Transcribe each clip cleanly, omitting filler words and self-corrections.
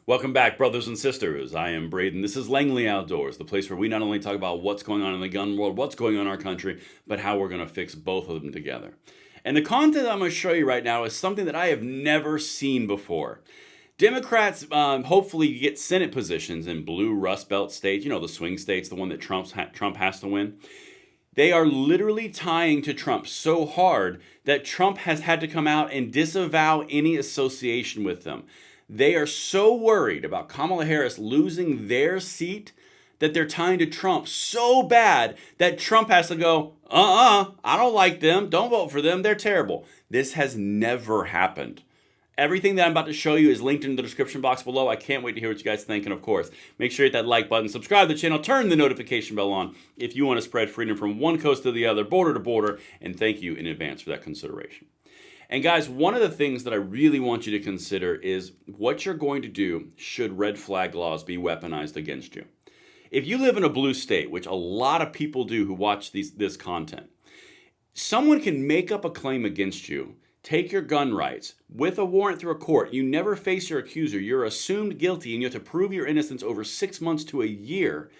Welcome back, brothers and sisters. I am Braden. This is Langley Outdoors, the place where we not only talk about what's going on in the gun world, what's going on in our country, but how we're going to fix both of them together. And the content I'm going to show you right now is something that I have never seen before. Democrats hopefully get Senate positions in blue Rust Belt states, the swing states, the one that Trump has to win. They are literally tying to Trump so hard that Trump has had to come out and disavow any association with them. They are so worried about Kamala Harris losing their seat that they're tying to Trump so bad that Trump has to go, I don't like them. Don't vote for them. They're terrible. This has never happened. Everything that I'm about to show you is linked in the description box below. I can't wait to hear what you guys think. And of course, make sure you hit that like button, subscribe to the channel, turn the notification bell on if you want to spread freedom from one coast to the other, border to border. And thank you in advance for that consideration. And guys, one of the things that I really want you to consider is what you're going to do should red flag laws be weaponized against you. If you live in a blue state, which a lot of people do who watch this content, someone can make up a claim against you, take your gun rights, with a warrant through a court. You never face your accuser. You're assumed guilty, and you have to prove your innocence over 6 months to a year,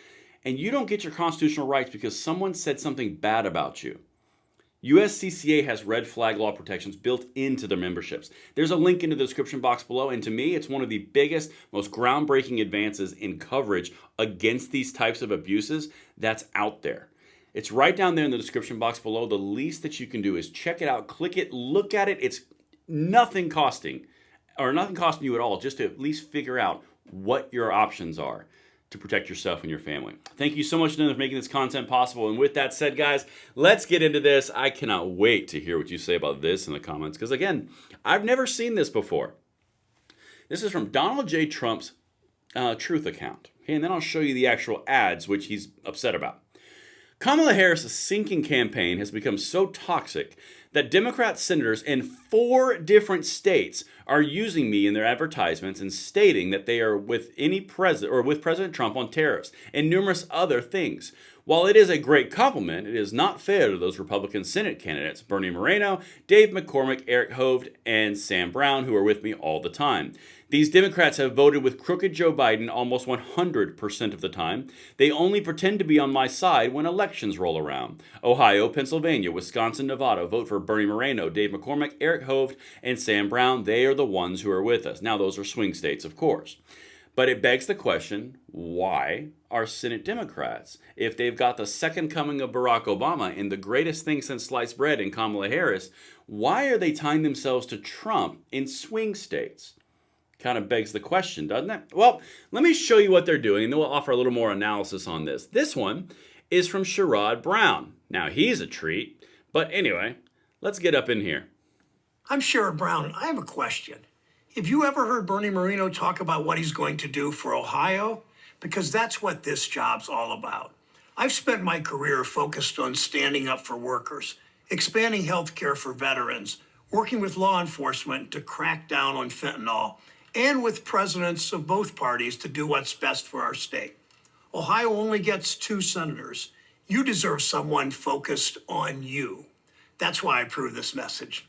and you don't get your constitutional rights because someone said something bad about you. USCCA has red flag law protections built into their memberships. There's a link in the description box below, and to me, it's one of the biggest, most groundbreaking advances in coverage against these types of abuses that's out there. It's right down there in the description box below. The least that you can do is check it out, click it, look at it. It's nothing costing you at all, just to at least figure out what your options are to protect yourself and your family. Thank you so much for making this content possible. And with that said, guys, let's get into this. I cannot wait to hear what you say about this in the comments, because again, I've never seen this before. This is from Donald J. Trump's Truth account. Okay, and then I'll show you the actual ads, which he's upset about. Kamala Harris' sinking campaign has become so toxic that Democrat senators in 4 different states are using me in their advertisements and stating that they are with President Trump on tariffs and numerous other things. While it is a great compliment, it is not fair to those Republican Senate candidates, Bernie Moreno, Dave McCormick, Eric Hovde, and Sam Brown, who are with me all the time. These Democrats have voted with crooked Joe Biden almost 100% of the time. They only pretend to be on my side when elections roll around. Ohio, Pennsylvania, Wisconsin, Nevada vote for Bernie Moreno, Dave McCormick, Eric Hovde, and Sam Brown. They are the ones who are with us. Now, those are swing states, of course. But it begs the question, why are Senate Democrats, if they've got the second coming of Barack Obama and the greatest thing since sliced bread in Kamala Harris, why are they tying themselves to Trump in swing states? Kind of begs the question, doesn't it? Well, let me show you what they're doing, and then we'll offer a little more analysis on this. This one is from Sherrod Brown. Now, he's a treat, but anyway, let's get up in here. I'm Sherrod Brown, and I have a question. Have you ever heard Bernie Moreno talk about what he's going to do for Ohio? Because that's what this job's all about. I've spent my career focused on standing up for workers, expanding health care for veterans, working with law enforcement to crack down on fentanyl, and with presidents of both parties to do what's best for our state. Ohio only gets 2 senators. You deserve someone focused on you. That's why I approve this message.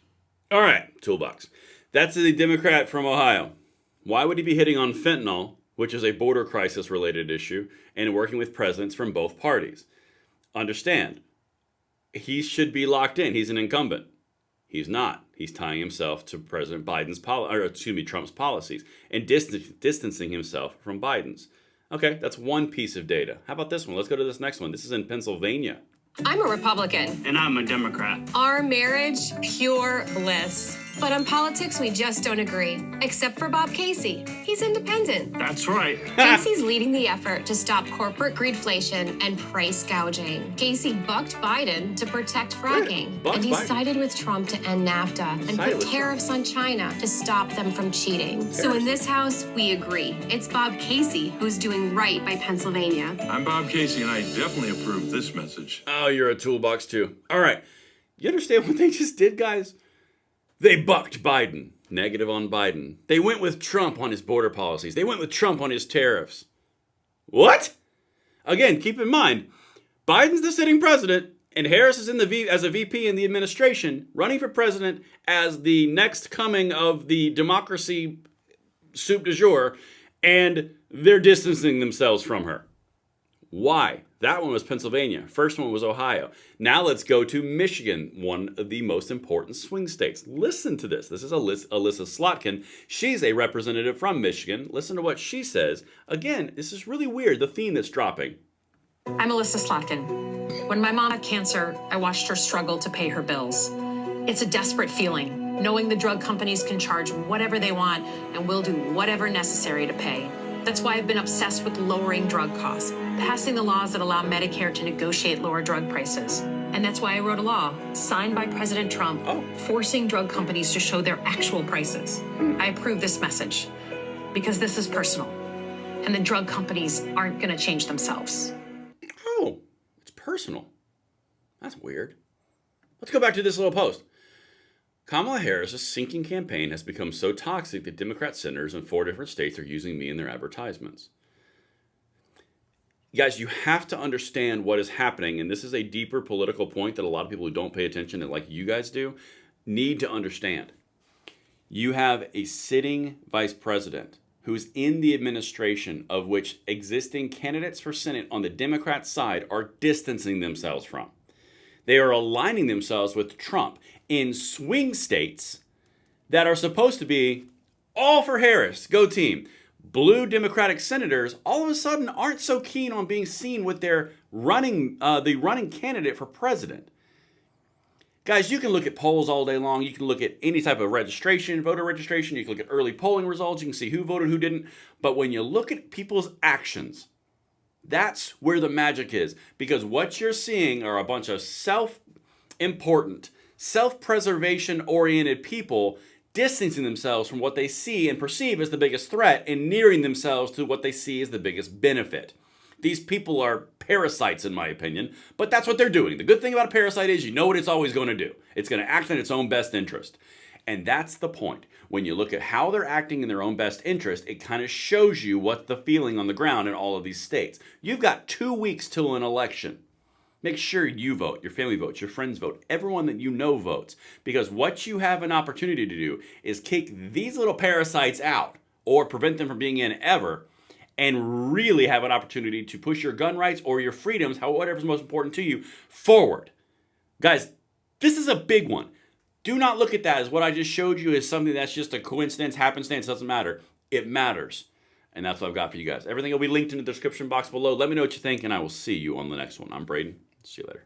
All right, toolbox. That's the Democrat from Ohio. Why would he be hitting on fentanyl, which is a border crisis related issue, and working with presidents from both parties? Understand, he should be locked in. He's an incumbent. He's not. He's tying himself to President Trump's policies and distancing himself from Biden's. Okay, that's one piece of data. How about this one? Let's go to this next one. This is in Pennsylvania. I'm a Republican. And I'm a Democrat. Our marriage, pure bliss. But on politics, we just don't agree. Except for Bob Casey. He's independent. That's right. Casey's leading the effort to stop corporate greedflation and price gouging. Casey bucked Biden to protect fracking. Bucked And he Biden. sided with Trump to end NAFTA and Sided put with tariffs on China to stop them from cheating. So in this house, we agree. It's Bob Casey who's doing right by Pennsylvania. I'm Bob Casey, and I definitely approve this message. Oh, you're a toolbox too. All right. You understand what they just did, guys? They bucked Biden. Negative on Biden. They went with Trump on his border policies. They went with Trump on his tariffs. What? Again, keep in mind, Biden's the sitting president, and Harris is as a VP in the administration, running for president as the next coming of the democracy soup du jour. And they're distancing themselves from her. Why? That one was Pennsylvania. First one was Ohio. Now let's go to Michigan, one of the most important swing states. Listen to this. This is Alyssa Slotkin. She's a representative from Michigan. Listen to what she says. Again, this is really weird, the theme that's dropping. I'm Alyssa Slotkin. When my mom had cancer, I watched her struggle to pay her bills. It's a desperate feeling, knowing the drug companies can charge whatever they want and will do whatever necessary to pay. That's why I've been obsessed with lowering drug costs, passing the laws that allow Medicare to negotiate lower drug prices. And that's why I wrote a law, signed by President Trump, forcing drug companies to show their actual prices. I approve this message because this is personal, and the drug companies aren't going to change themselves. Oh, it's personal. That's weird. Let's go back to this little post. Kamala Harris' sinking campaign has become so toxic that Democrat senators in 4 different states are using me in their advertisements. Guys, you have to understand what is happening, and this is a deeper political point that a lot of people who don't pay attention, and like you guys do, need to understand. You have a sitting vice president who's in the administration of which existing candidates for Senate on the Democrat side are distancing themselves from. They are aligning themselves with Trump in swing states that are supposed to be all for Harris, go team. Blue Democratic senators all of a sudden aren't so keen on being seen with their running candidate for president. Guys, you can look at polls all day long. You can look at any type of registration, voter registration. You can look at early polling results. You can see who voted, who didn't. But when you look at people's actions, that's where the magic is, because what you're seeing are a bunch of self-important, self-preservation-oriented people distancing themselves from what they see and perceive as the biggest threat and nearing themselves to what they see as the biggest benefit. These people are parasites, in my opinion, but that's what they're doing. The good thing about a parasite is you know what it's always going to do. It's going to act in its own best interest. And that's the point. When you look at how they're acting in their own best interest, it kind of shows you what's the feeling on the ground in all of these states. You've got 2 weeks till an election. Make sure you vote, your family votes, your friends vote, everyone that you know votes. Because what you have an opportunity to do is kick these little parasites out or prevent them from being in ever, and really have an opportunity to push your gun rights or your freedoms, whatever's most important to you, forward. Guys, this is a big one. Do not look at that as what I just showed you as something that's just a coincidence, happenstance, doesn't matter. It matters. And that's what I've got for you guys. Everything will be linked in the description box below. Let me know what you think, and I will see you on the next one. I'm Braden. See you later.